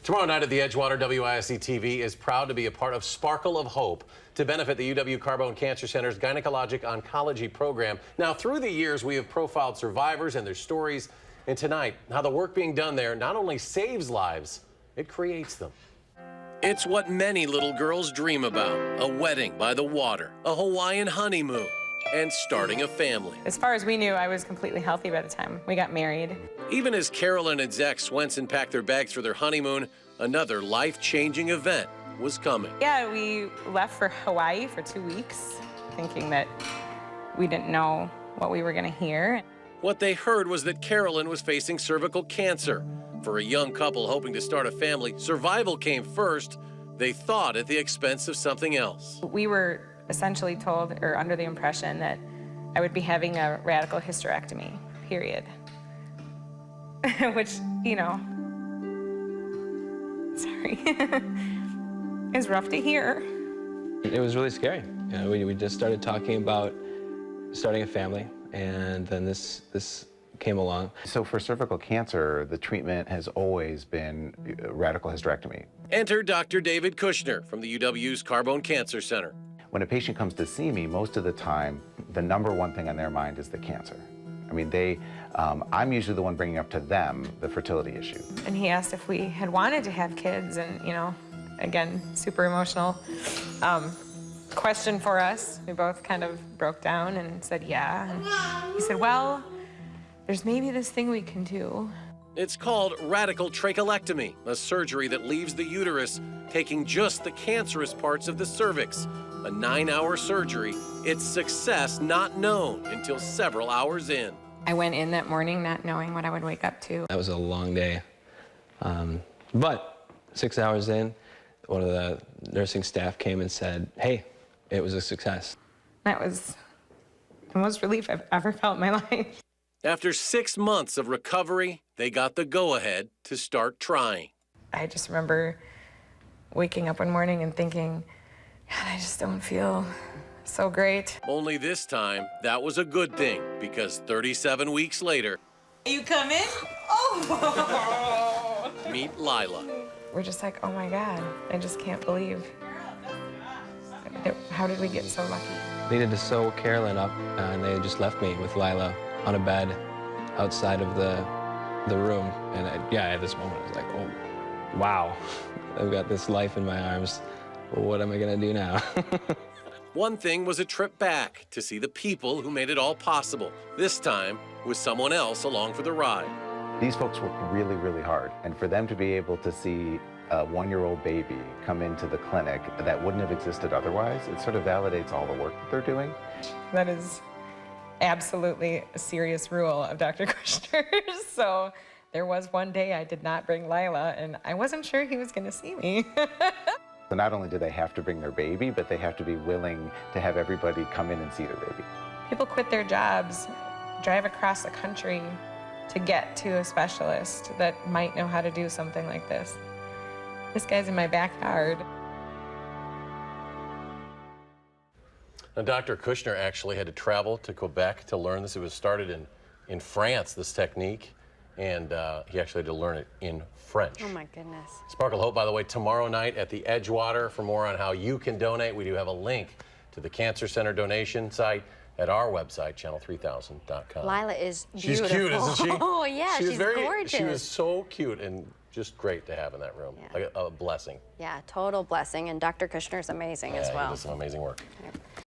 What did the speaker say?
Tomorrow night at the Edgewater, WISC TV is proud to be a part of Sparkle of Hope to benefit the UW Carbone Cancer Centers gynecologic oncology program. Now, through the years, we have profiled survivors and their stories. And tonight, how the work being done there not only saves lives, it creates them. It's what many little girls dream about: a wedding by the water, a Hawaiian honeymoon, and starting a family. As far as we knew, I was completely healthy by the time we got married. Even as Carolyn and Zach Swenson packed their bags for their honeymoon, another life-changing event was coming. Yeah, we left for Hawaii for 2 weeks, thinking that we didn't know what we were going to hear. What they heard was that Carolyn was facing cervical cancer. For a young couple hoping to start a family, survival came first. They thought at the expense of something else. We were essentially told, or under the impression, that I would be having a radical hysterectomy, period. Which, you know, sorry, is rough to hear. It was really scary. You know, we just started talking about starting a family, and then this came along. So for cervical cancer, the treatment has always been radical hysterectomy. Enter Dr. David Kushner from the UW's Carbone Cancer Center. When a patient comes to see me, most of the time, the #1 thing on their mind is the cancer. I mean, I'm usually the one bringing up to them the fertility issue. And he asked if we had wanted to have kids, and, you know, again, super emotional question for us. We both kind of broke down and said, yeah. And he said, well, there's maybe this thing we can do. It's called radical trachelectomy, a surgery that leaves the uterus, taking just the cancerous parts of the cervix. A 9-hour surgery, its success not known until several hours in. I went in that morning not knowing what I would wake up to. That was a long day. But 6 hours in, one of the nursing staff came and said, hey, it was a success. That was the most relief I've ever felt in my life. After 6 months of recovery, they got the go-ahead to start trying. I just remember waking up one morning and thinking, God, I just don't feel so great. Only this time, that was a good thing, because 37 weeks later... You coming? Oh! Meet Lila. We're just like, oh my God, I just can't believe. How did we get so lucky? Needed to sew Carolyn up, and they just left me with Lila on a bed outside of the room. And at this moment, I was like, oh, wow. I've got this life in my arms. What am I gonna do now? One thing was a trip back to see the people who made it all possible, this time with someone else along for the ride. These folks work really, really hard. And for them to be able to see a 1-year-old baby come into the clinic that wouldn't have existed otherwise, it sort of validates all the work that they're doing. That is absolutely a serious rule of Dr. Kushner's. So there was one day I did not bring Lila, and I wasn't sure he was gonna see me. So not only do they have to bring their baby, but they have to be willing to have everybody come in and see their baby. People quit their jobs, drive across the country to get to a specialist that might know how to do something like this. This guy's in my backyard. Now, Dr. Kushner actually had to travel to Quebec to learn this. It was started in France, this technique, and he actually had to learn it in French. Oh, my goodness. Sparkle Hope, by the way, tomorrow night at the Edgewater. For more on how you can donate, we do have a link to the Cancer Center donation site at our website, channel3000.com. Lila is beautiful. She's cute, isn't she? Oh, yeah, she's gorgeous. She was so cute and just great to have in that room. Yeah. Like a blessing. Yeah, total blessing. And Dr. Kushner's amazing as well. He does some amazing work.